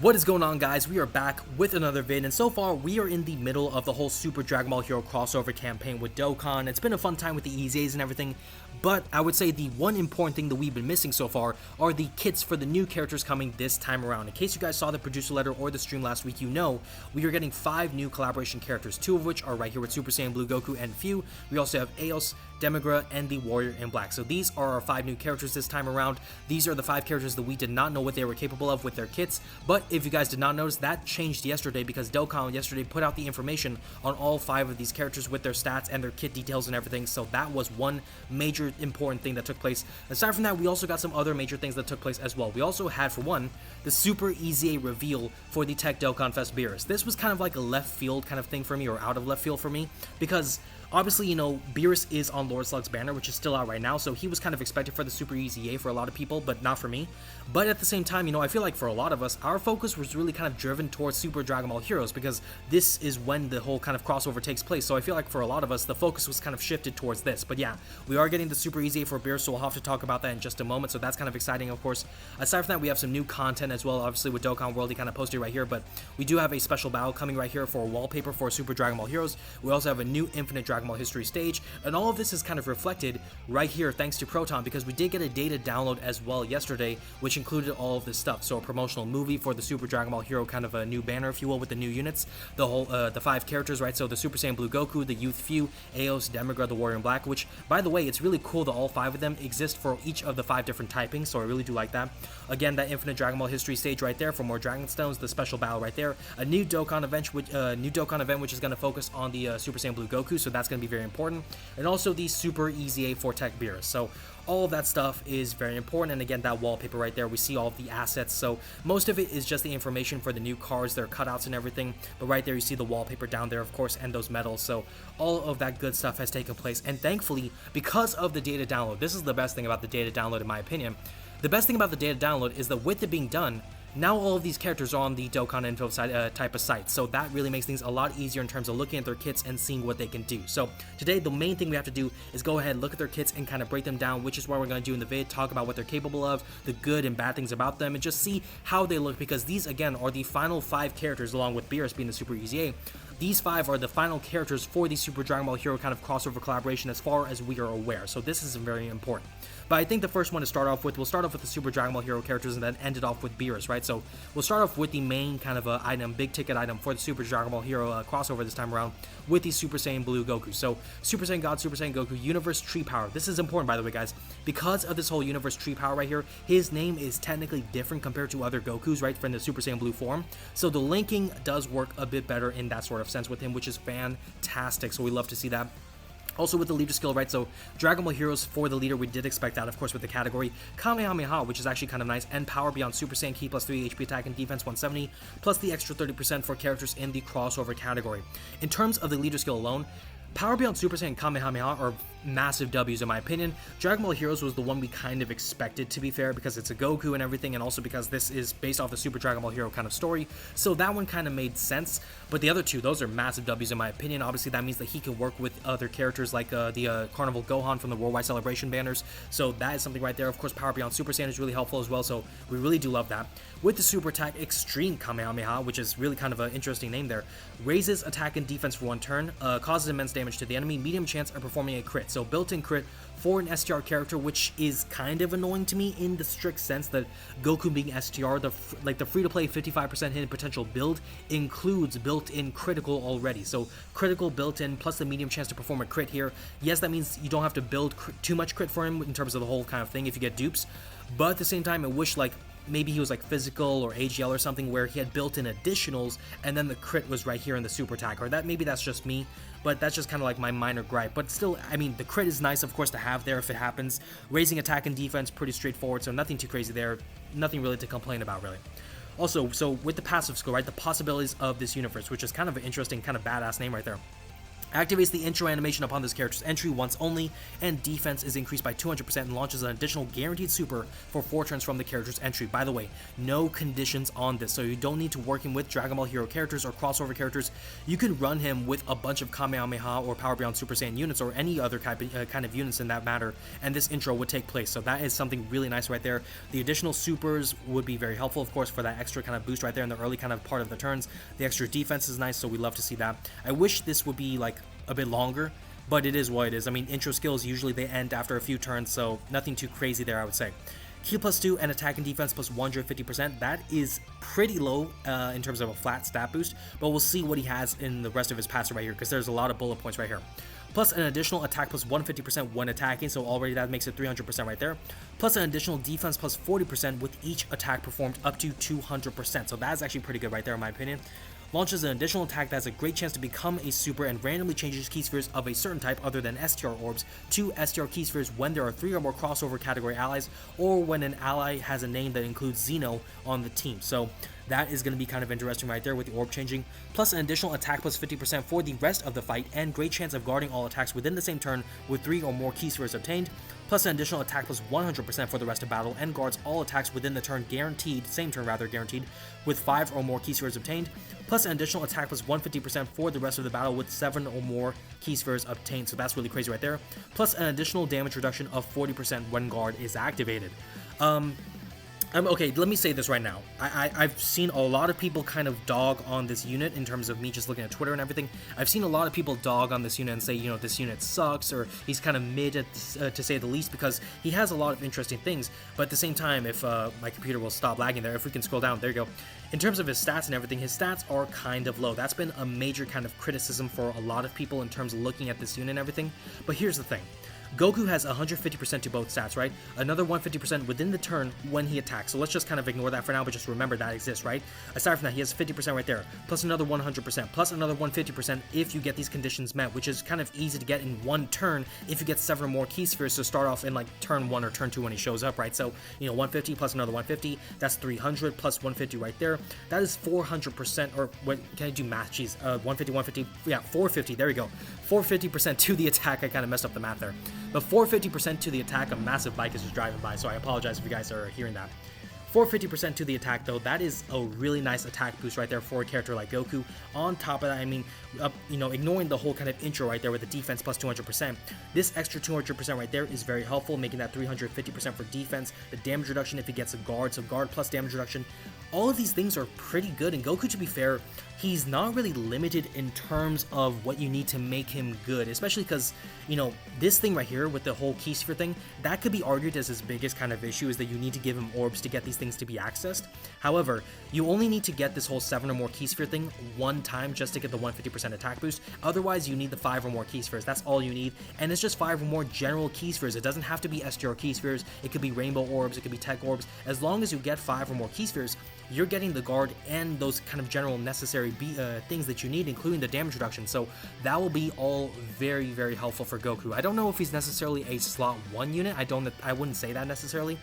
What is going on, guys? We are back with another vid, and so far we are in the middle of the whole Super Dragon Ball Hero crossover campaign with Dokkan. It's been a fun time with the EZAs and everything, but I would say the one important thing that we've been missing so far are the kits for the new characters coming this time around. In case you guys saw the producer letter or the stream last week, you know we are getting 5 new collaboration characters, 2 of which are right here with Super Saiyan Blue Goku and Few. We also have Eos, Demigra, and the Warrior in Black. So these are our 5 new characters this time around. These are the 5 characters that we did not know what they were capable of with their kits, but if you guys did not notice, that changed yesterday because Dokkan yesterday put out the information on all 5 of these characters with their stats and their kit details and everything. So that was one major important thing that took place. Aside from that, we also got some other major things that took place as well. We also had, for one, the Super EZA reveal for the Tech Dokkan Fest Beerus. This was kind of like a left field kind of thing for me, or out of left field for me, because obviously, you know, Beerus is on Lord Slug's banner, which is still out right now, so he was kind of expected for the Super EZA for a lot of people, but not for me. But at the same time, you know, I feel like for a lot of us, our focus was really kind of driven towards Super Dragon Ball Heroes, because this is when the whole kind of crossover takes place. So I feel like for a lot of us, the focus was kind of shifted towards this. But yeah, we are getting the Super EZA for Beerus, so we'll have to talk about that in just a moment, so that's kind of exciting, of course. Aside from that, we have some new content as well, obviously with Dokkan World, he kind of posted right here, but we do have a special battle coming right here for a wallpaper for Super Dragon Ball Heroes. We also have a new Infinite Dragon Ball History stage, and all of this is kind of reflected right here thanks to Proton, because we did get a data download as well yesterday, which included all of this stuff. So a promotional movie for the Super Dragon Ball Hero, kind of a new banner, if you will, with the new units, the whole the 5 characters, right? So the Super Saiyan Blue Goku, the Youth Few, Eos, Demigra, the Warrior in Black, which, by the way, it's really cool that all 5 of them exist for each of the 5 different typings, so I really do like that. Again, that Infinite Dragon Ball History stage right there for more Dragon Stones, the special battle right there, a new Dokkan event, which is going to focus on the Super Saiyan Blue Goku, so that's going to be very important, and also the Super EZA for Tech Beerus. So all of that stuff is very important, and again, that wallpaper right there, we see all of the assets, so most of it is just the information for the new cards, their cutouts and everything, but right there you see the wallpaper down there, of course, and those medals. So all of that good stuff has taken place, and thankfully, because of the data download, this is the best thing about the data download in my opinion. The best thing about the data download is that with it being done, now all of these characters are on the Dokkan Info site, type of site, so that really makes things a lot easier in terms of looking at their kits and seeing what they can do. So today, the main thing we have to do is go ahead, look at their kits, and kind of break them down, which is what we're going to do in the vid, talk about what they're capable of, the good and bad things about them, and just see how they look, because these, again, are the final 5 characters, along with Beerus being the Super EZA. These 5 are the final characters for the Super Dragon Ball Hero kind of crossover collaboration as far as we are aware, so this is very important. But I think the first one to start off with, we'll start off with the Super Dragon Ball Hero characters and then end it off with Beerus, right? So we'll start off with the main kind of item, big ticket item for the Super Dragon Ball Hero crossover this time around with the Super Saiyan Blue Goku. So Super Saiyan God, Super Saiyan Goku, Universe Tree Power. This is important, by the way, guys. Because of this whole Universe Tree Power right here, his name is technically different compared to other Gokus, right, from the Super Saiyan Blue form. So the linking does work a bit better in that sort of sense with him, which is fantastic. So we love to see that. Also with the leader skill, right, so Dragon Ball Heroes for the leader, we did expect that, of course, with the category Kamehameha, which is actually kind of nice, and Power Beyond Super Saiyan Ki plus 3 HP attack and defense 170, plus the extra 30% for characters in the crossover category. In terms of the leader skill alone, Power Beyond Super Saiyan Kamehameha are massive W's in my opinion. Dragon Ball Heroes was the one we kind of expected, to be fair, because it's a Goku and everything, and also because this is based off the Super Dragon Ball Hero kind of story, so that one kind of made sense. But the other two, those are massive W's in my opinion. Obviously that means that he can work with other characters like the Carnival Gohan from the Worldwide Celebration banners, so that is something right there. Of course, Power Beyond Super Saiyan is really helpful as well, so we really do love that. With the Super Attack Extreme Kamehameha, which is really kind of an interesting name there, raises attack and defense for 1 turn, causes immense damage to the enemy, medium chance of performing a crit, so built-in crit for an STR character, which is kind of annoying to me in the strict sense that Goku being STR, the free-to-play 55% hidden potential build includes built-in critical already. So critical built-in plus the medium chance to perform a crit here. Yes, that means you don't have to build too much crit for him in terms of the whole kind of thing if you get dupes, but at the same time, I wish like maybe he was like physical or AGL or something where he had built-in additionals and then the crit was right here in the super attack, or that maybe that's just me, but that's just kind of like my minor gripe. But still, I mean, the crit is nice, of course, to have there if it happens. Raising attack and defense, pretty straightforward, so nothing too crazy there, nothing really to complain about, really. Also, so with the passive skill, right, the possibilities of this universe, which is kind of an interesting, kind of badass name right there. Activates the intro animation upon this character's entry once only, and defense is increased by 200% and launches an additional guaranteed super for 4 turns from the character's entry. By the way, no conditions on this, so you don't need to work him with Dragon Ball Hero characters or crossover characters. You can run him with a bunch of Kamehameha or Power Beyond Super Saiyan units or any other kind of units in that matter, and this intro would take place. So that is something really nice right there. The additional supers would be very helpful, of course, for that extra kind of boost right there in the early kind of part of the turns. The extra defense is nice, so we love to see that. I wish this would be like a bit longer, but it is what it is. I mean, intro skills usually they end after a few turns, so nothing too crazy there, I would say. Ki +2 and attack and defense plus 150%. That is pretty low in terms of a flat stat boost, but we'll see what he has in the rest of his passive right here, because there's a lot of bullet points right here. Plus an additional attack plus 150% when attacking, so already that makes it 300% right there. Plus an additional defense plus 40% with each attack performed up to 200%, so that's actually pretty good right there in my opinion. Launches an additional attack that has a great chance to become a super and randomly changes key spheres of a certain type other than STR orbs to STR key spheres when there are 3 or more crossover category allies, or when an ally has a name that includes Xeno on the team. So that is going to be kind of interesting right there with the orb changing. Plus an additional attack plus 50% for the rest of the fight, and great chance of guarding all attacks within the same turn with 3 or more key spheres obtained. Plus an additional attack plus 100% for the rest of battle, and guards all attacks within the turn guaranteed, same turn rather guaranteed, with 5 or more key spheres obtained. Plus an additional attack plus 150% for the rest of the battle with 7 or more key spheres obtained, so that's really crazy right there. Plus an additional damage reduction of 40% when guard is activated. Okay, let me say this right now. I've seen a lot of people kind of dog on this unit in terms of me just looking at Twitter and everything. I've seen a lot of people dog on this unit and say, you know, this unit sucks, or he's kind of mid to say the least, because he has a lot of interesting things. But at the same time, if my computer will stop lagging there, if we can scroll down, there you go. In terms of his stats and everything, his stats are kind of low. That's been a major kind of criticism for a lot of people in terms of looking at this unit and everything. But here's the thing. Goku has 150% to both stats, right? Another 150% within the turn when he attacks. So let's just kind of ignore that for now, but just remember that exists, right? Aside from that, he has 50% right there, plus another 100%, plus another 150% if you get these conditions met, which is kind of easy to get in one turn if you get 7 or more key spheres to start off in like turn 1 or turn 2 when he shows up, right? So, you know, 150 plus another 150, that's 300 plus 150 right there. That is 400%, or what, can I do math? Jeez, 150, 150, yeah, 450, there we go. 450% to the attack. I kind of messed up the math there. But 450% to the attack, a massive bike is just driving by, so I apologize if you guys are hearing that. 450% to the attack, though, that is a really nice attack boost right there for a character like Goku. On top of that, I mean, you know, ignoring the whole kind of intro right there with the defense plus 200%, this extra 200% right there is very helpful, making that 350% for defense, the damage reduction if he gets a guard, so guard plus damage reduction. All of these things are pretty good, and Goku, to be fair, he's not really limited in terms of what you need to make him good, especially because, you know, this thing right here with the whole key sphere thing, that could be argued as his biggest kind of issue, is that you need to give him orbs to get these things to be accessed. However, you only need to get this whole 7 or more key sphere thing one time just to get the 150% attack boost. Otherwise, you need the 5 or more key spheres. That's all you need, and it's just 5 or more general key spheres. It doesn't have to be STR key spheres. It could be rainbow orbs, it could be tech orbs. As long as you get 5 or more key spheres, you're getting the guard and those kind of general necessary things that you need, including the damage reduction. So that will be all very, very helpful for Goku. I don't know if he's necessarily a slot 1 unit. I wouldn't say that necessarily,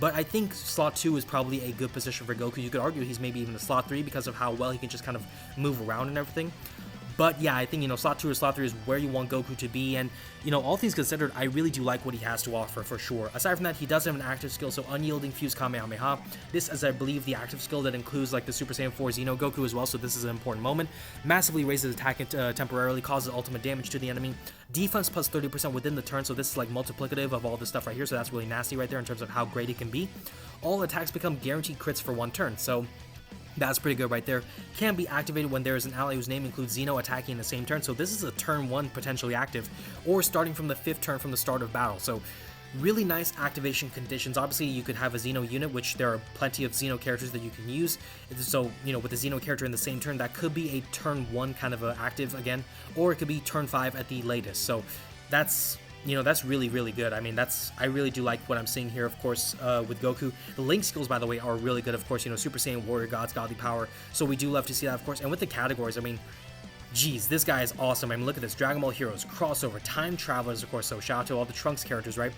but I think slot 2 is probably a good position for Goku. You could argue he's maybe even a slot 3 because of how well he can just kind of move around and everything. But yeah, I think, you know, slot 2 or slot 3 is where you want Goku to be, and, you know, all things considered, I really do like what he has to offer for sure. Aside from that, he does have an active skill, so Unyielding Fuse Kamehameha. This is, I believe, the active skill that includes like the Super Saiyan 4 Xeno Goku as well, so this is an important moment. Massively raises attack temporarily, causes ultimate damage to the enemy. Defense plus 30% within the turn, so this is like multiplicative of all this stuff right here, so that's really nasty right there in terms of how great it can be. All attacks become guaranteed crits for 1 turn, so that's pretty good right there. Can be activated when there is an ally whose name includes Xeno attacking in the same turn. So this is a turn 1 potentially active, or starting from the 5th turn from the start of battle. So really nice activation conditions. Obviously, you could have a Xeno unit, which there are plenty of Xeno characters that you can use. So, you know, with a Xeno character in the same turn, that could be a turn 1 kind of active again, or it could be turn 5 at the latest. So that's, you know, that's really, really good. I mean, I really do like what I'm seeing here, of course, with Goku. The Link skills, by the way, are really good, of course, you know, Super Saiyan, Warrior Gods, Godly Power, so we do love to see that, of course. And with the categories, I mean, Jeez, this guy is awesome. I mean, look at this. Dragon Ball Heroes, crossover, time travelers, of course. So shout out to all the Trunks characters, right?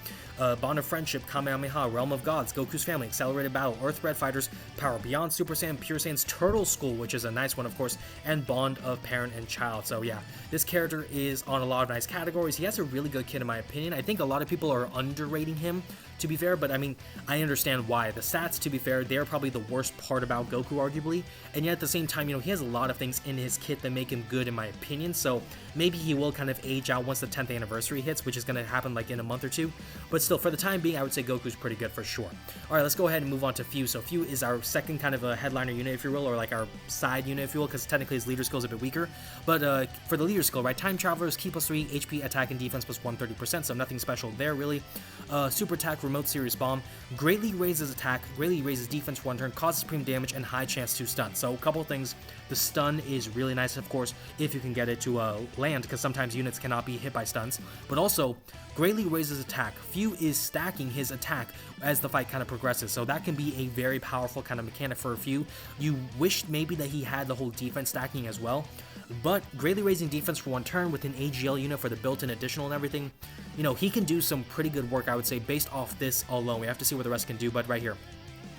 Bond of Friendship, Kamehameha, Realm of Gods, Goku's Family, Accelerated Battle, Earthbred Fighters, Power Beyond, Super Saiyan, Pure Saiyan's Turtle School, which is a nice one, of course, and Bond of Parent and Child. So yeah, this character is on a lot of nice categories. He has a really good kit, in my opinion. I think a lot of people are underrating him, to be fair, but I mean, I understand why. The stats, to be fair, they're probably the worst part about Goku, arguably, and yet at the same time, you know, he has a lot of things in his kit that make him good, in my opinion, so maybe he will kind of age out once the 10th anniversary hits, which is going to happen like in a month or two, but still, for the time being, I would say Goku's pretty good for sure. Alright, let's go ahead and move on to Few. So Few is our second kind of a headliner unit, if you will, or like our side unit, if you will, because technically his leader skill is a bit weaker, but for the leader skill, right, Time Travelers, Ki +3, HP, attack, and defense plus 130%, so nothing special there, really. Super attack, remote serious bomb, greatly raises attack, greatly raises defense for 1 turn, causes supreme damage, and high chance to stun. So a couple of things. The stun is really nice, of course, if you can get it to land, because sometimes units cannot be hit by stuns, but also greatly raises attack. Few is stacking his attack as the fight kind of progresses, so that can be a very powerful kind of mechanic for a Few. You wish maybe that he had the whole defense stacking as well, but greatly raising defense for 1 turn with an AGL unit for the built-in additional and everything, you know, he can do some pretty good work, I would say, based off this alone. We have to see what the rest can do, but right here,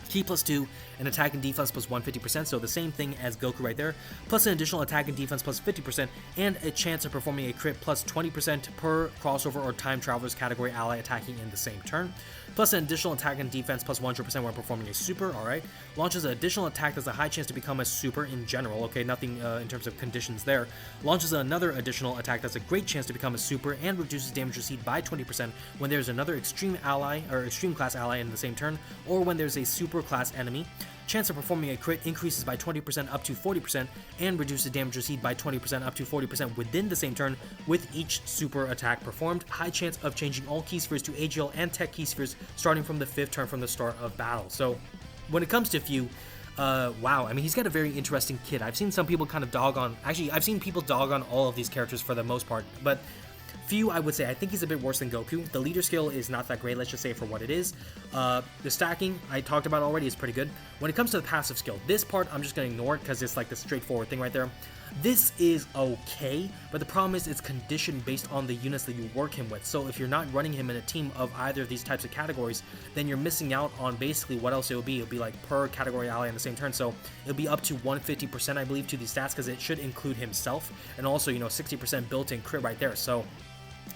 Ki +2, and attack and defense plus 150%, so the same thing as Goku right there, plus an additional attack and defense plus 50%, and a chance of performing a crit plus 20% per crossover or time travelers category ally attacking in the same turn, plus an additional attack and defense plus 100% when performing a super. Alright, launches an additional attack that's a high chance to become a super in general, okay, nothing in terms of conditions there, launches another additional attack that's a great chance to become a super, and reduces damage received by 20% when there's another extreme ally, or extreme class ally in the same turn, or when there's a super class enemy. Chance of performing a crit increases by 20% up to 40%, and reduces damage received by 20% up to 40% within the same turn with each super attack performed. High chance of changing all key spheres to AGL and tech key spheres starting from the 5th turn from the start of battle. So when it comes to Few, wow, I mean, he's got a very interesting kit. I've seen some people kind of dog on, actually, I've seen people dog on all of these characters for the most part, but Few, I would say, I think he's a bit worse than Goku. The leader skill is not that great, let's just say, for what it is. The stacking, I talked about already, is pretty good. When it comes to the passive skill, this part, I'm just going to ignore it because it's like the straightforward thing right there. This is okay, but the problem is it's conditioned based on the units that you work him with. So if you're not running him in a team of either of these types of categories, then you're missing out on basically what else it would be. It would be like per category ally in the same turn. So it'll be up to 150%, I believe, to these stats, because it should include himself. And also, you know, 60% built-in crit right there. So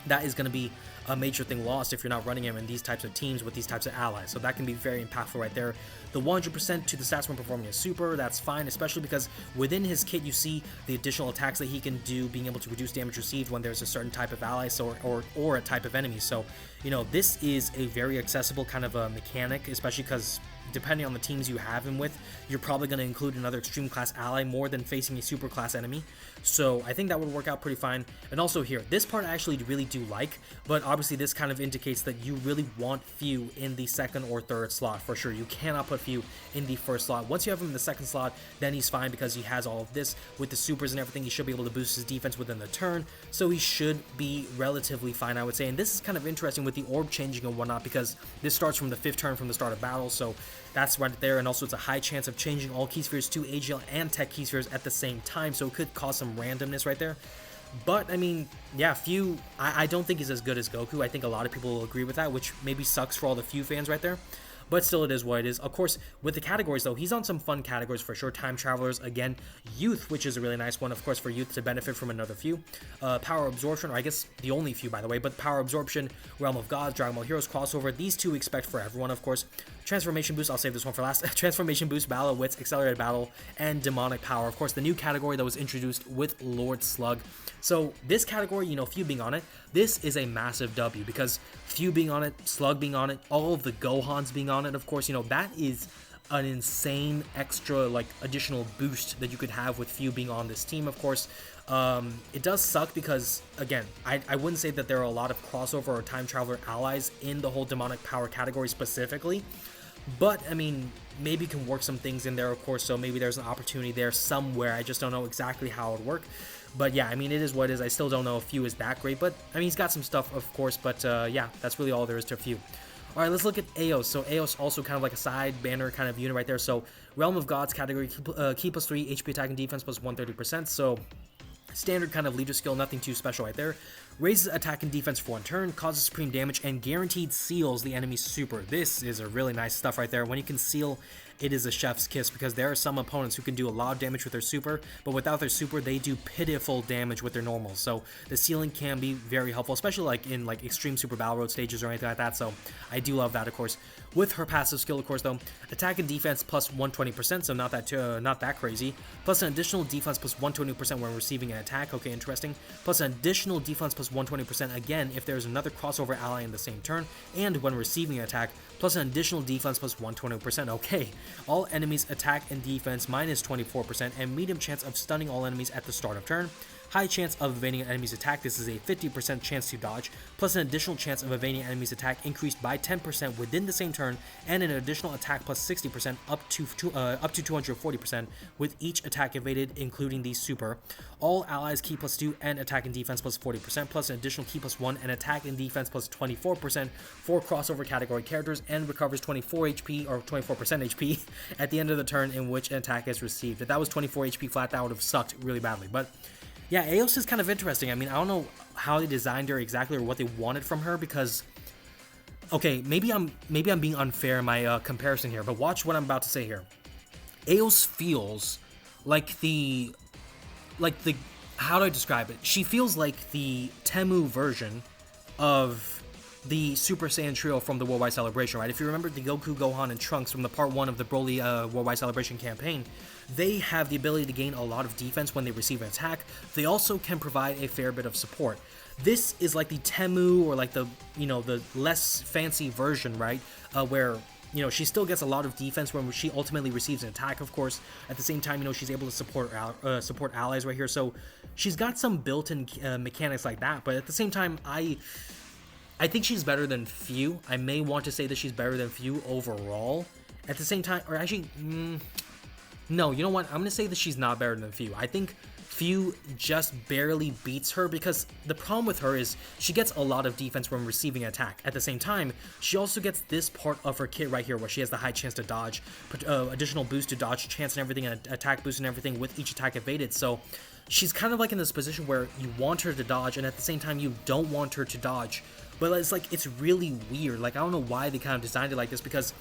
that is going to be a major thing lost if you're not running him in these types of teams with these types of allies. So that can be very impactful right there. The 100% to the stats when performing a super, that's fine, especially because within his kit you see the additional attacks that he can do, being able to reduce damage received when there's a certain type of ally, so or a type of enemy. So, you know, this is a very accessible kind of a mechanic, especially because depending on the teams you have him with, you're probably going to include another extreme class ally more than facing a super class enemy. So I think that would work out pretty fine. And also here, this part I actually really do like, but obviously this kind of indicates that you really want Few in the 2nd or 3rd slot for sure. You cannot put Few in the 1st slot. Once you have him in the 2nd slot, then he's fine because he has all of this with the supers and everything. He should be able to boost his defense within the turn, so he should be relatively fine, I would say. And this is kind of interesting with the orb changing and whatnot, because this starts from the 5th turn from the start of battle, so that's right there. And also it's a high chance of changing all key spheres to AGL and tech key spheres at the same time, so it could cause some randomness right there. But I mean, yeah, Few, I don't think he's as good as Goku. I think a lot of people will agree with that, which maybe sucks for all the Few fans right there. But still, it is what it is. Of course, with the categories, though, he's on some fun categories for sure. Time Travelers, again, Youth, which is a really nice one, of course, for Youth to benefit from another Few. Power Absorption, or I guess the only Few, by the way, but Power Absorption, Realm of Gods, Dragon Ball Heroes crossover, these two we expect for everyone, of course. Transformation Boost, I'll save this one for last. Transformation Boost, Battle of Wits, Accelerated Battle, and Demonic Power. Of course, the new category that was introduced with Lord Slug. So this category, you know, Few being on it, this is a massive W, because Few being on it, Slug being on it, all of the Gohans being on it, of course, you know, that is an insane extra, like, additional boost that you could have with Few being on this team, of course. It does suck because, again, I wouldn't say that there are a lot of crossover or time traveler allies in the whole demonic power category specifically, but, I mean, maybe you can work some things in there, of course, so maybe there's an opportunity there somewhere. I just don't know exactly how it would work. But yeah, I mean, it is what it is. I still don't know if Few is that great, but I mean, he's got some stuff, of course, but yeah, that's really all there is to Few. Alright, let's look at Eos. So Eos also kind of like a side banner kind of unit right there. So Realm of Gods category, Ki +3, HP attack and defense plus 130%. So Standard kind of leader skill, nothing too special right there. Raises attack and defense for 1 turn, causes supreme damage, and guaranteed seals the enemy's super. This is a really nice stuff right there. When you can seal, it is a chef's kiss, because there are some opponents who can do a lot of damage with their super, but without their super, they do pitiful damage with their normals. So the sealing can be very helpful, especially like in like extreme super battle road stages or anything like that. So I do love that, of course. With her passive skill, of course, though, attack and defense plus 120%, so not that crazy. Plus an additional defense plus 120% when receiving an attack. Okay, interesting. Plus an additional defense plus 120% again if there's another crossover ally in the same turn, and when receiving an attack, plus an additional defense plus 120%. Okay, all enemies attack and defense minus 24%, and medium chance of stunning all enemies at the start of turn. High chance of evading an enemy's attack. This is a 50% chance to dodge, plus an additional chance of evading an enemy's attack increased by 10% within the same turn, and an additional attack plus 60% up to 240% with each attack evaded, including the super. All allies key plus 2 and attack and defense plus 40%, plus an additional key plus 1 and attack and defense plus 24% for crossover category characters, and recovers 24 HP or 24% HP at the end of the turn in which an attack is received. If that was 24 HP flat, that would have sucked really badly, but yeah, Eos is kind of interesting. I mean, I don't know how they designed her exactly or what they wanted from her, because okay, maybe I'm being unfair in my comparison here, but watch what I'm about to say here. Eos feels like the how do I describe it? She feels like the Temu version of the Super Saiyan trio from the Worldwide Celebration, right? If you remember the Goku, Gohan, and Trunks from the part 1 of the Broly Worldwide Celebration campaign, they have the ability to gain a lot of defense when they receive an attack. They also can provide a fair bit of support. This is like the Temu, or like the, you know, the less fancy version, right? Where, you know, she still gets a lot of defense when she ultimately receives an attack, of course. At the same time, you know, she's able to support allies right here. So she's got some built-in mechanics like that. But at the same time, I think she's better than few. I may want to say that she's better than few overall. At the same time, or actually, no, you know what? I'm going to say that she's not better than few. I think few just barely beats her, because the problem with her is she gets a lot of defense when receiving an attack. At the same time, she also gets this part of her kit right here where she has the high chance to dodge, additional boost to dodge chance and everything, and attack boost and everything with each attack evaded. So she's kind of like in this position where you want her to dodge, and at the same time you don't want her to dodge. But it's like, it's really weird. Like, I don't know why they kind of designed it like this, because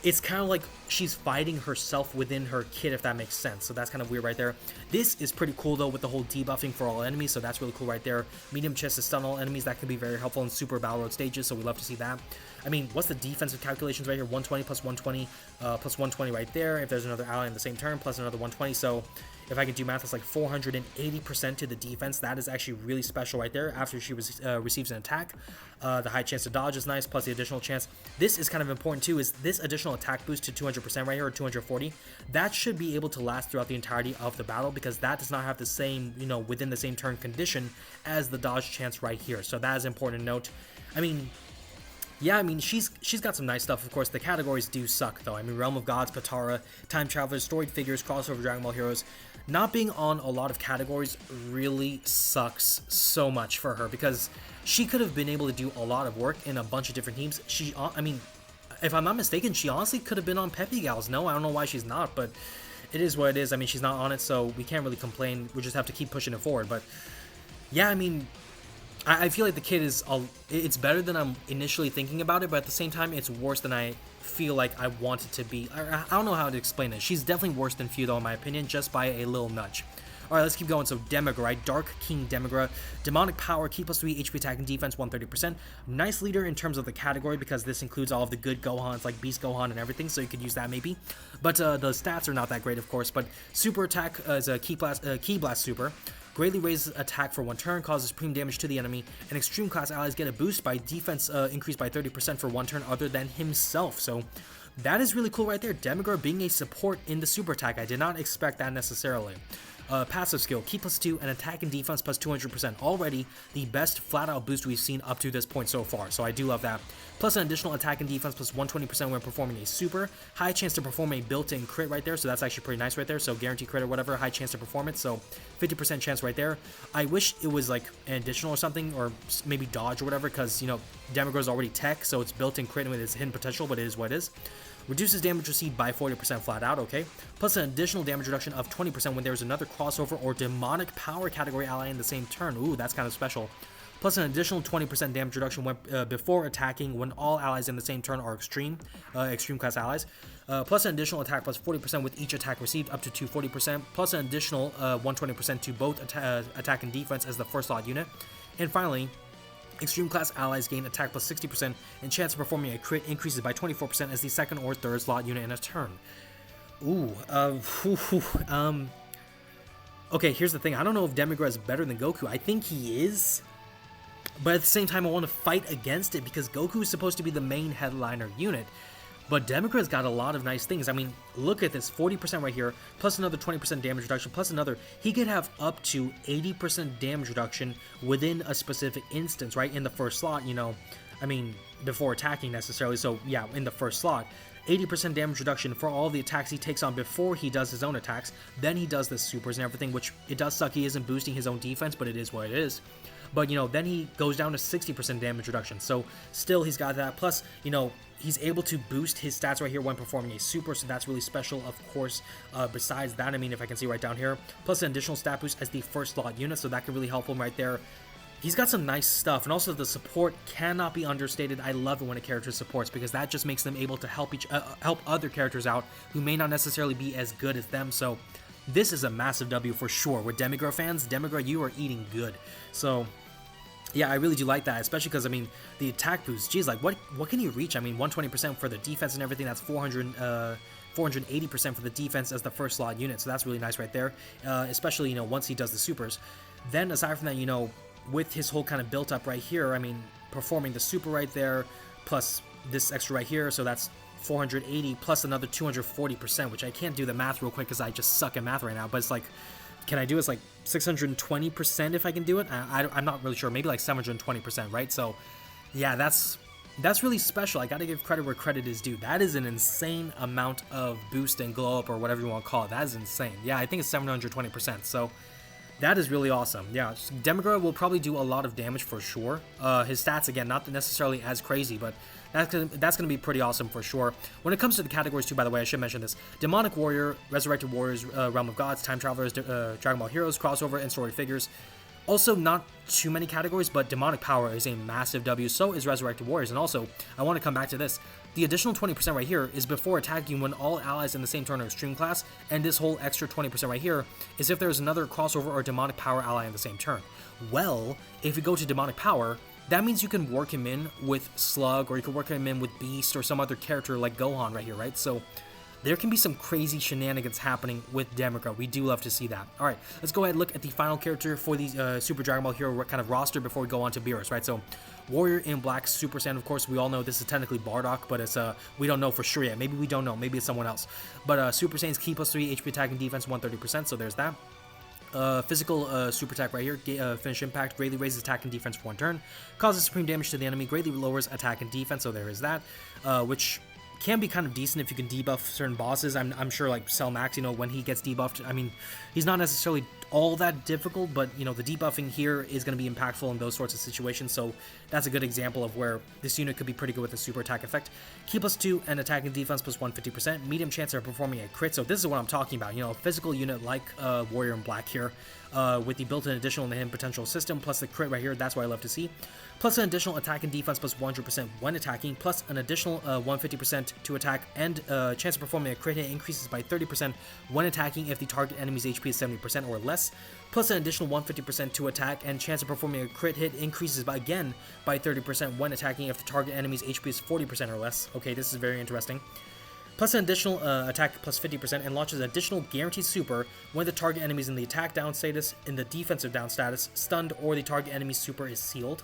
it's kind of like she's fighting herself within her kit, if that makes sense. So that's kind of weird right there. This is pretty cool, though, with the whole debuffing for all enemies, so that's really cool right there. Medium chance to stun all enemies, that can be very helpful in super battle road stages, so we love to see that. I mean, what's the defensive calculations right here? 120 plus 120 plus 120 right there. If there's another ally in the same turn, plus another 120, so if I can do math, that's like 480% to the defense. That is actually really special right there after she receives an attack. The high chance to dodge is nice, plus the additional chance. This is kind of important too, is this additional attack boost to 200% right here, or 240. That should be able to last throughout the entirety of the battle, because that does not have the same, you know, within the same turn condition as the dodge chance right here. So that is important to note. I mean, yeah, I mean, she's got some nice stuff. Of course, the categories do suck, though. I mean, Realm of Gods, Patara, Time Travelers, Storied Figures, Crossover Dragon Ball Heroes. Not being on a lot of categories really sucks so much for her, because she could have been able to do a lot of work in a bunch of different teams. I mean, if I'm not mistaken, she honestly could have been on Peppy Gals. No, I don't know why she's not, but it is what it is. I mean, she's not on it, so we can't really complain. We just have to keep pushing it forward. But yeah, I mean, I feel like the kid is, it's better than I'm initially thinking about it, but at the same time, it's worse than I feel like I want it to be. I don't know how to explain it. She's definitely worse than few, though, in my opinion, just by a little nudge. Alright, let's keep going. So, Demigra, right? Dark King Demigra. Demonic Power, key plus 3, HP attack and defense, 130%. Nice leader in terms of the category, because this includes all of the good Gohans, like Beast Gohan and everything, so you could use that maybe. But the stats are not that great, of course. But Super Attack is a Key Blast Super. Greatly raises attack for 1 turn, causes supreme damage to the enemy, and extreme class allies get a boost by defense increased by 30% for 1 turn other than himself. So that is really cool right there. Demigra being a support in the super attack. I did not expect that necessarily. Passive skill, key plus 2, and attack and defense plus 200%. Already the best flat-out boost we've seen up to this point so far, so I do love that. Plus an additional attack and defense plus 120% when performing a super. High chance to perform a built-in crit right there, so that's actually pretty nice right there. So guaranteed crit or whatever, high chance to perform it, so 50% chance right there. I wish it was like an additional or something, or maybe dodge or whatever, because, you know, Demigra's already tech, so it's built-in crit with its hidden potential, but it is what it is. Reduces damage received by 40% flat out, okay? Plus an additional damage reduction of 20% when there's another crossover or demonic power category ally in the same turn. Ooh, that's kind of special. Plus an additional 20% damage reduction when, before attacking when all allies in the same turn are extreme class allies. Plus an additional attack plus 40% with each attack received up to 240%. Plus an additional 120% to both attack and defense as the first slot unit. And finally, extreme class allies gain attack plus 60% and chance of performing a crit increases by 24% as the second or third slot unit in a turn. Ooh, okay, here's the thing. I don't know if Demigra is better than Goku. I think he is. But at the same time, I want to fight against it because Goku is supposed to be the main headliner unit. But Demigra's got a lot of nice things. I mean, look at this, 40% right here, plus another 20% damage reduction, plus another. He could have up to 80% damage reduction within a specific instance, right? In the first slot, you know, I mean, before attacking necessarily. So yeah, in the first slot, 80% damage reduction for all the attacks he takes on before he does his own attacks. Then he does the supers and everything, which it does suck. He isn't boosting his own defense, but it is what it is. But, you know, then he goes down to 60% damage reduction. So still he's got that. Plus, you know, he's able to boost his stats right here when performing a super. So that's really special, of course. Besides that, I mean, if I can see right down here, plus an additional stat boost as the first slot unit. So that can really help him right there. He's got some nice stuff. And also the support cannot be understated. I love it when a character supports because that just makes them able to help help other characters out who may not necessarily be as good as them. So this is a massive W for sure. With Demigra fans, Demigra, you are eating good. So yeah, I really do like that, especially because, I mean, the attack boost, geez, like, what can you reach? I mean, 120% for the defense and everything, that's 480% for the defense as the first slot unit, so that's really nice right there, especially, you know, once he does the supers. Then, aside from that, you know, with his whole kind of built up right here, I mean, performing the super right there, plus this extra right here, so that's 480, plus another 240%, which I can't do the math real quick because I just suck at math right now, but it's like, can I do it's like 620% if I can do it? I'm not really sure. Maybe like 720%, right? So, yeah, that's really special. I gotta give credit where credit is due. That is an insane amount of boost and glow up or whatever you want to call it. That is insane. Yeah, I think it's 720%. So that is really awesome. Yeah, Demigra will probably do a lot of damage for sure. His stats, again, not necessarily as crazy, but that's gonna be pretty awesome for sure. When it comes to the categories too, by the way, I should mention this: Demonic Warrior, Resurrected Warriors, Realm of Gods, Time Travelers, Dragon Ball Heroes, Crossover, and Story Figures. Also, not too many categories, but Demonic Power is a massive W, so is Resurrected Warriors. And also, I want to come back to this. The additional 20% right here is before attacking when all allies in the same turn are Extreme Class, and this whole extra 20% right here is if there's another Crossover or Demonic Power ally in the same turn. Well, if we go to Demonic Power, that means you can work him in with Slug, or you can work him in with Beast, or some other character like Gohan right here, right? So there can be some crazy shenanigans happening with Demigra. We do love to see that. All right, let's go ahead and look at the final character for the Super Dragon Ball Hero kind of roster before we go on to Beerus, right? So Warrior in Black Super Saiyan, of course, we all know this is technically Bardock, but it's we don't know for sure yet. Maybe we don't know. Maybe it's someone else. But Super Saiyan's Ki plus 3, HP attack and defense 130%, so there's that. Physical super attack right here, finish impact, greatly raises attack and defense for one turn, causes supreme damage to the enemy, greatly lowers attack and defense, so there is that, which can be kind of decent if you can debuff certain bosses. I'm sure like Cell Max, you know, when he gets debuffed, I mean, he's not necessarily all that difficult, but, you know, the debuffing here is going to be impactful in those sorts of situations, so that's a good example of where this unit could be pretty good with a super attack effect. Ki plus 2 and attack and defense plus 150%, medium chance of performing a crit, so this is what I'm talking about, you know, a physical unit like Warrior in Black here, with the built-in additional and hidden potential system, plus the crit right here, that's what I love to see. Plus an additional attack and defense plus 100% when attacking, plus an additional 150% to attack, and chance of performing a crit hit increases by 30% when attacking if the target enemy's HP is 70% or less, plus an additional 150% to attack, and chance of performing a crit hit increases by 30% when attacking if the target enemy's HP is 40% or less. Okay, this is very interesting. Plus an additional attack plus 50%, and launches additional guaranteed super when the target enemy is in the attack down status, in the defensive down status, stunned, or the target enemy's super is sealed.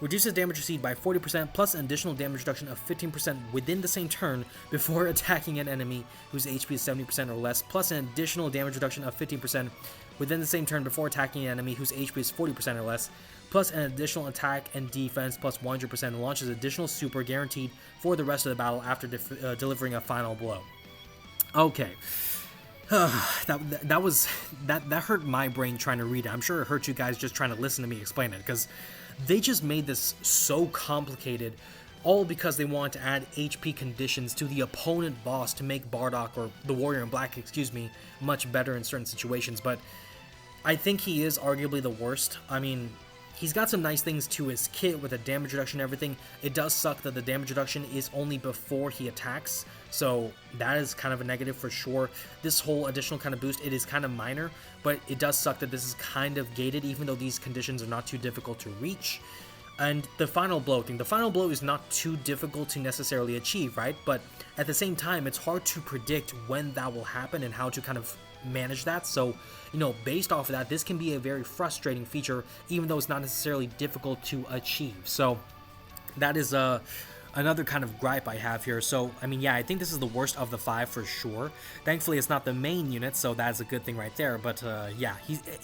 Reduces damage received by 40%, plus an additional damage reduction of 15% within the same turn before attacking an enemy whose HP is 70% or less, plus an additional damage reduction of 15% within the same turn before attacking an enemy whose HP is 40% or less, plus an additional attack and defense plus 100%, and launches additional super guaranteed for the rest of the battle after delivering a final blow. Okay. that hurt my brain trying to read it. I'm sure it hurt you guys just trying to listen to me explain it, because they just made this so complicated all because they want to add HP conditions to the opponent boss to make Bardock, or the Warrior in Black, excuse me, much better in certain situations. But I think he is arguably the worst. I mean, he's got some nice things to his kit with the damage reduction and everything. It does suck that the damage reduction is only before he attacks, so that is kind of a negative for sure. This whole additional kind of boost, it is kind of minor, but it does suck that this is kind of gated, even though these conditions are not too difficult to reach. And the final blow thing, the final blow is not too difficult to necessarily achieve, right? But at the same time, it's hard to predict when that will happen and how to kind of manage that. So, you know, based off of that, this can be a very frustrating feature, even though it's not necessarily difficult to achieve. So that is another kind of gripe I have here. So, I mean, yeah, I think this is the worst of the 5 for sure. Thankfully, it's not the main unit, so that's a good thing right there. But yeah,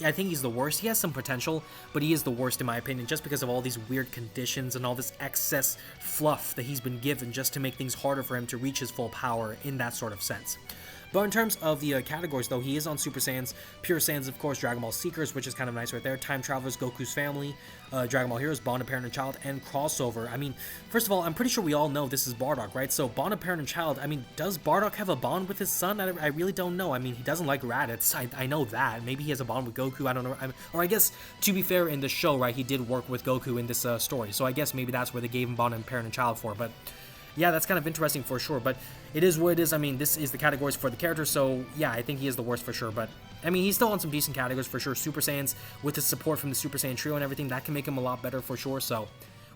I think he's the worst. He has some potential, but he is the worst in my opinion, just because of all these weird conditions and all this excess fluff that he's been given just to make things harder for him to reach his full power in that sort of sense. But in terms of the categories, though, he is on Super Saiyans, Pure Saiyans, of course, Dragon Ball Seekers, which is kind of nice right there, Time Travelers, Goku's Family, Dragon Ball Heroes, Bond of Parent and Child, and Crossover. I mean, first of all, I'm pretty sure we all know this is Bardock, right? So, Bond of Parent and Child, I mean, does Bardock have a bond with his son? I really don't know. I mean, he doesn't like Raditz. I know that. Maybe he has a bond with Goku, I don't know. Or I guess, to be fair, in the show, right, he did work with Goku in this story. So, I guess maybe that's where they gave him Bond of Parent and Child for, but yeah, that's kind of interesting for sure, but it is what it is. I mean, this is the categories for the character, so yeah, I think he is the worst for sure, but I mean, he's still on some decent categories for sure. Super Saiyans, with the support from the Super Saiyan trio and everything, that can make him a lot better for sure, so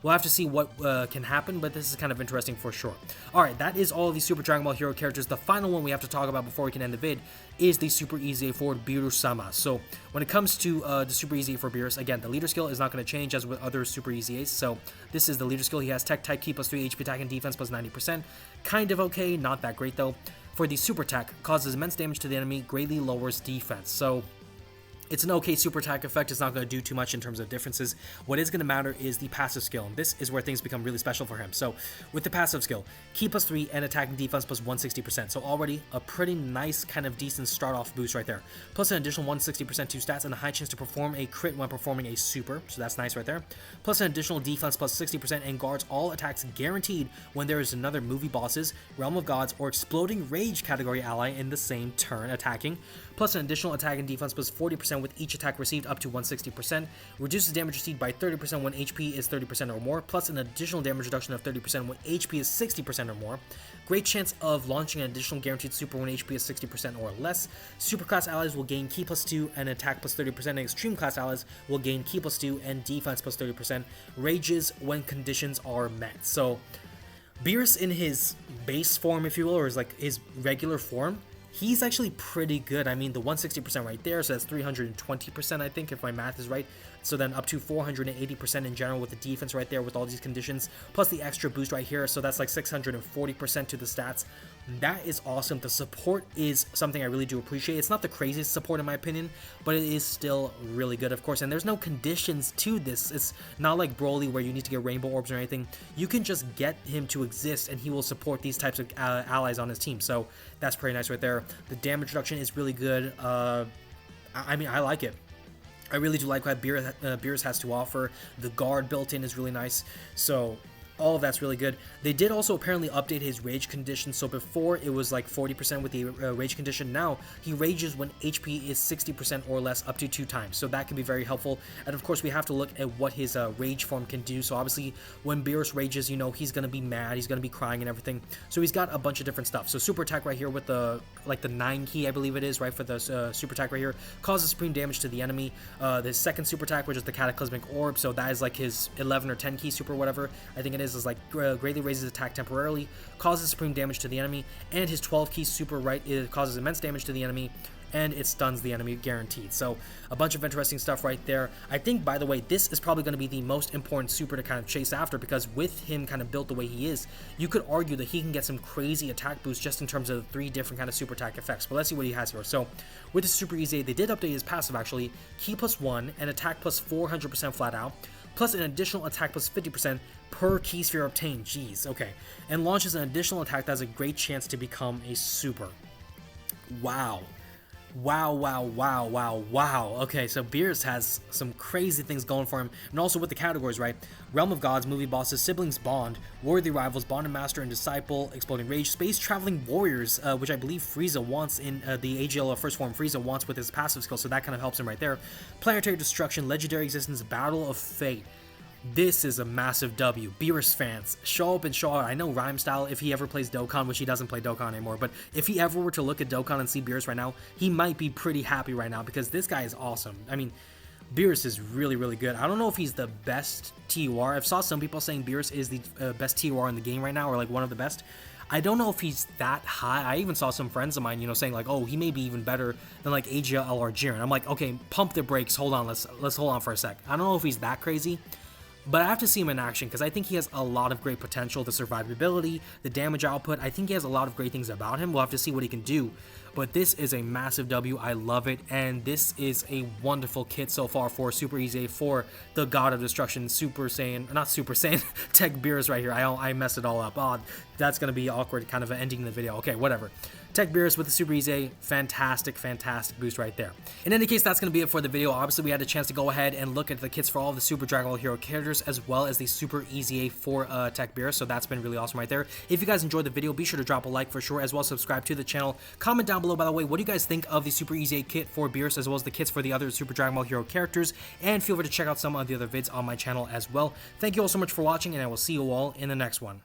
we'll have to see what can happen, but this is kind of interesting for sure. Alright, that is all of the Super Dragon Ball Hero characters. The final one we have to talk about before we can end the vid is the Super Easy for Beerus-sama. So, when it comes to the Super Easy for Beerus, again, the leader skill is not going to change as with other Super Easy A's. So, this is the leader skill. He has Tech Type, Ki plus 3, HP attack and defense plus 90%. Kind of okay, not that great though. For the Super Attack, causes immense damage to the enemy, greatly lowers defense. So, it's an okay super attack effect. It's not going to do too much in terms of differences. What is going to matter is the passive skill, and this is where things become really special for him. So with the passive skill, Ki plus 3 and attack and defense plus 160%. So already a pretty nice kind of decent start off boost right there. Plus an additional 160% to stats and a high chance to perform a crit when performing a super. So that's nice right there. Plus an additional defense plus 60% and guards all attacks guaranteed when there is another movie bosses, Realm of Gods, or exploding rage category ally in the same turn attacking. Plus an additional attack and defense plus 40% with each attack received up to 160%, reduces damage received by 30% when HP is 30% or more, plus an additional damage reduction of 30% when HP is 60% or more, great chance of launching an additional guaranteed super when HP is 60% or less, super class allies will gain Ki plus 2 and attack plus 30%, and extreme class allies will gain Ki plus 2 and defense plus 30%, rages when conditions are met. So, Beerus in his base form, if you will, or his regular form, he's actually pretty good. I mean, the 160% right there, so that's 320%, I think, if my math is right. So then up to 480% in general with the defense right there with all these conditions, plus the extra boost right here, so that's like 640% to the stats. That is awesome. The support is something I really do appreciate. It's not the craziest support in my opinion, but it is still really good, of course, and there's no conditions to this. It's not like Broly where you need to get rainbow orbs or anything. You can just get him to exist and he will support these types of allies on his team, so that's pretty nice right there. The damage reduction is really good. I mean, I like it. I really do like what Beerus has to offer. The guard built in is really nice, so all of that's really good. They did also apparently update his rage condition, so before it was like 40% with the rage condition. Now he rages when HP is 60% or less up to 2 times, so that can be very helpful. And of course we have to look at what his rage form can do. So obviously when Beerus rages, you know, he's going to be mad, he's going to be crying and everything, so he's got a bunch of different stuff. So super attack right here with the the 9 key, I believe it is, right, for the super attack right here, causes supreme damage to the enemy. The second super attack, which is the cataclysmic orb, so that is like his 11 or 10 key super, whatever I think it is like greatly raises attack temporarily, causes supreme damage to the enemy, and his 12 key super, right, it causes immense damage to the enemy, and it stuns the enemy guaranteed. So a bunch of interesting stuff right there. I think, by the way, this is probably going to be the most important super to kind of chase after, because with him kind of built the way he is, you could argue that he can get some crazy attack boosts just in terms of the 3 different kind of super attack effects. But let's see what he has here. So with the Super Easy, they did update his passive actually, Ki plus 1 and attack plus 400% flat out, plus an additional attack plus 50% per key sphere obtained. Jeez, okay. And launches an additional attack that has a great chance to become a super. Wow. Wow, wow, wow, wow, wow. Okay, so Beerus has some crazy things going for him, and also with the categories, right? Realm of Gods, Movie Bosses, Siblings Bond, Worthy Rivals, Bond and Master and Disciple, Exploding Rage, Space Traveling Warriors, which I believe Frieza wants in the AGL First Form. Frieza wants with his passive skill, so that kind of helps him right there. Planetary Destruction, Legendary Existence, Battle of Fate. This is a massive W. Beerus fans, show up and show out. I know Rhyme Style, if he ever plays Dokkan, which he doesn't play Dokkan anymore, but if he ever were to look at Dokkan and see Beerus right now, he might be pretty happy right now because this guy is awesome. I mean, Beerus is really, really good. I don't know if he's the best TUR. I've saw some people saying Beerus is the best TUR in the game right now, or like one of the best. I don't know if he's that high. I even saw some friends of mine, you know, saying like, oh, he may be even better than like AGL or Jiren. I'm like, okay, pump the brakes. Hold on, let's hold on for a sec. I don't know if he's that crazy. But I have to see him in action because I think he has a lot of great potential. The survivability, the damage output, I think he has a lot of great things about him. We'll have to see what he can do. But this is a massive W. I love it. And this is a wonderful kit so far for Super Easy for the God of Destruction, Super Saiyan, not Super Saiyan, Tech Beerus right here. I messed it all up. Oh, that's going to be awkward kind of ending the video. Okay, whatever. Tech Beerus with the Super Easy, fantastic, fantastic boost right there. In any case, that's going to be it for the video. Obviously, we had a chance to go ahead and look at the kits for all of the Super Dragon Ball Hero characters, as well as the Super Easy for Tech Beerus, so that's been really awesome right there. If you guys enjoyed the video, be sure to drop a like for sure, as well as subscribe to the channel. Comment down below, by the way, what do you guys think of the Super Easy kit for Beerus, as well as the kits for the other Super Dragon Ball Hero characters, and feel free to check out some of the other vids on my channel as well. Thank you all so much for watching, and I will see you all in the next one.